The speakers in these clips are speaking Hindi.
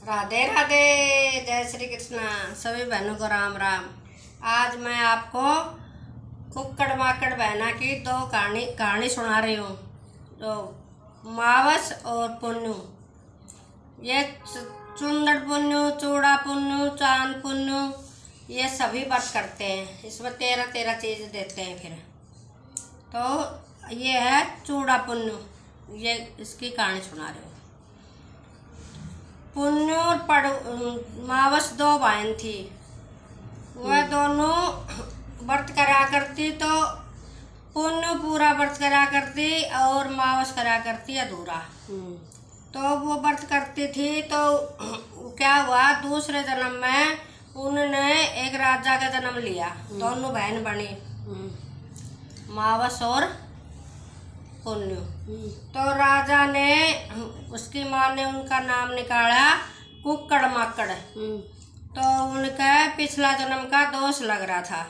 राधे राधे, जय श्री कृष्णा। सभी बहनों को राम राम। आज मैं आपको कुक्कड़ माकड़ बहना की दो कहानी सुना रही हूँ। तो मावस और पुन्नू, ये चुंदड़ पुन्नू, चूड़ा पुन्नू, चांद पुन्नू, ये सभी व्रत करते हैं। इसमें 13 चीज़ देते हैं। फिर तो ये है चूड़ा पुन्नू, ये इसकी कहानी सुना रही हूँ। पुन्नू और मावस दो बहन थी। वह दोनों व्रत करा करती, तो पुन्नू पूरा व्रत करा करती और मावस करा करती अधूरा। तो वो व्रत करती थी, तो क्या हुआ, दूसरे जन्म में उन्होंने एक राजा का जन्म लिया। दोनों बहन बनी, मावस और पुन्नू। तो राजा ने, उसकी माँ ने उनका नाम निकाला कुक्कड़ माकड़। तो उनका पिछला जन्म का दोष लग रहा था,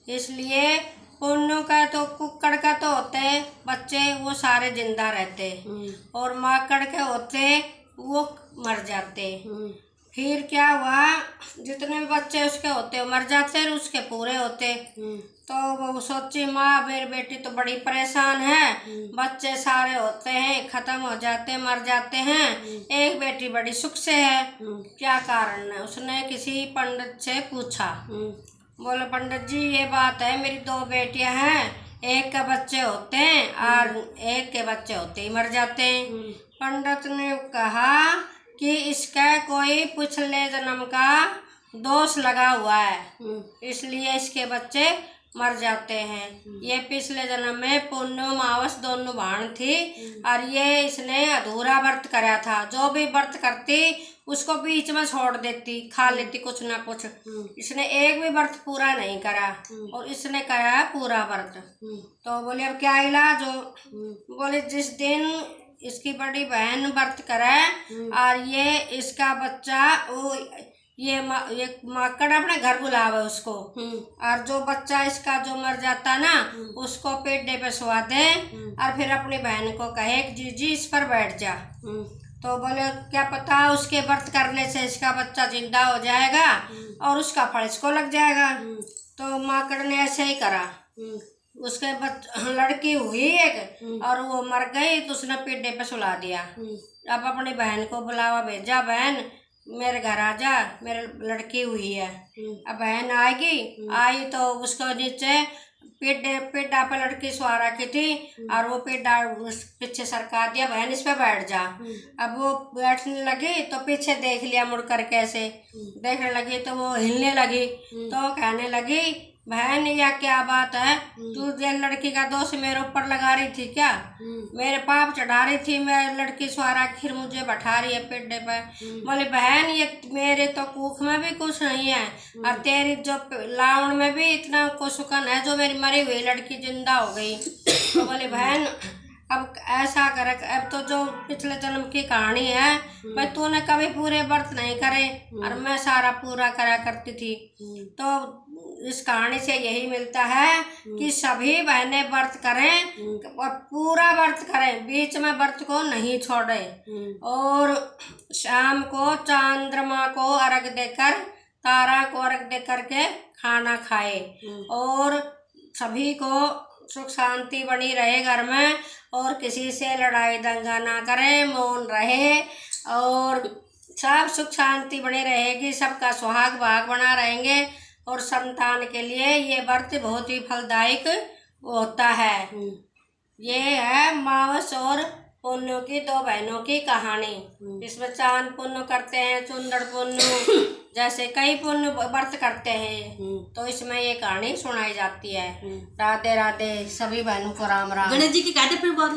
इसलिए पुन्नू का तो, कुक्कड़ का तो होते बच्चे वो सारे जिंदा रहते, और माकड़ के होते वो मर जाते। फिर क्या हुआ, जितने भी बच्चे उसके होते वो मर जाते और उसके पूरे होते। तो वो सोची, माँ मेरी बेटी तो बड़ी परेशान है, बच्चे सारे होते हैं खत्म हो जाते, मर जाते हैं, एक बेटी बड़ी सुख से है, क्या कारण है। उसने किसी पंडित से पूछा, बोले पंडित जी ये बात है, मेरी दो बेटियां हैं, एक के बच्चे होते हैं और एक के बच्चे होते ही मर जाते हैं। पंडित ने कहा कि इसका कोई पिछले जन्म का दोष लगा हुआ है, इसलिए इसके बच्चे मर जाते हैं। ये पिछले जन्म में पुन्नू मावस दोनों बहन थी, और ये इसने अधूरा व्रत करा था। जो भी व्रत करती उसको बीच में छोड़ देती, खा लेती कुछ ना कुछ। इसने एक भी व्रत पूरा नहीं करा, और इसने करा पूरा व्रत। तो बोले अब क्या इलाज हो। बोले जिस दिन इसकी बड़ी बहन व्रत करे और ये इसका बच्चा, वो ये माकड़ अपने घर बुलावे उसको, और जो बच्चा इसका जो मर जाता ना, उसको पेड़े पे सुला दे, और फिर अपनी बहन को कहे जी जी इस पर बैठ जा। तो बोले क्या पता उसके व्रत करने से इसका बच्चा जिंदा हो जाएगा और उसका फल इसको लग जाएगा। तो माकड़ ने ऐसे ही करा। उसके लड़की हुई एक, और वो मर गई, तो उसने पेड़े पे सुला दिया। अब अपनी बहन को बुलावा भेजा, बहन मेरे घर आ जा, मेरे लड़की हुई है। अब बहन आएगी, आई तो उसको नीचे पेड़ा पे लड़की सवा रखी थी, और वो पेड़ा पीछे सरका दिया, बहन इस पे बैठ जा। अब वो बैठने लगी तो पीछे देख लिया, मुड़ कर कैसे देखने लगी, तो वो हिलने लगी। तो कहने लगी, बहन या क्या बात है, तू ये लड़की का दोष मेरे ऊपर लगा रही थी क्या, मेरे पाप चढ़ा रही थी, मैं लड़की सवारा फिर मुझे बैठा रही है पेड़े पे। बोले बहन ये मेरे तो कुख में भी कुछ नहीं है, और तेरी जो लावण में भी इतना कुसुकन है, जो मेरी मरी हुई लड़की जिंदा हो गई। तो बोले बहन अब ऐसा कर, अब तो जो पिछले जन्म की कहानी है, भाई तूने कभी पूरे व्रत नहीं करे और मैं सारा पूरा करा करती थी। तो इस कहानी से यही मिलता है कि सभी बहनें व्रत करें और पूरा व्रत करें, बीच में व्रत को नहीं छोड़ें, और शाम को चंद्रमा को अर्घ देकर, तारा को अर्घ देकर के खाना खाए, और सभी को सुख शांति बनी रहे घर में, और किसी से लड़ाई दंगा ना करे, मौन रहे, और सब सुख शांति बनी रहेगी, सबका सुहाग भाग बना रहेंगे, और संतान के लिए ये व्रत बहुत ही फलदायक होता है। ये है मावस और पुन्नू की दो बहनों की कहानी। इसमें चांद पुन्नू करते हैं, चुंदड़ पुन्नू, जैसे कई पुन्नू व्रत करते हैं। तो इसमें ये कहानी सुनाई जाती है। राधे राधे, सभी बहनों को राम राम। गणेश जी की काटे फिर बहुत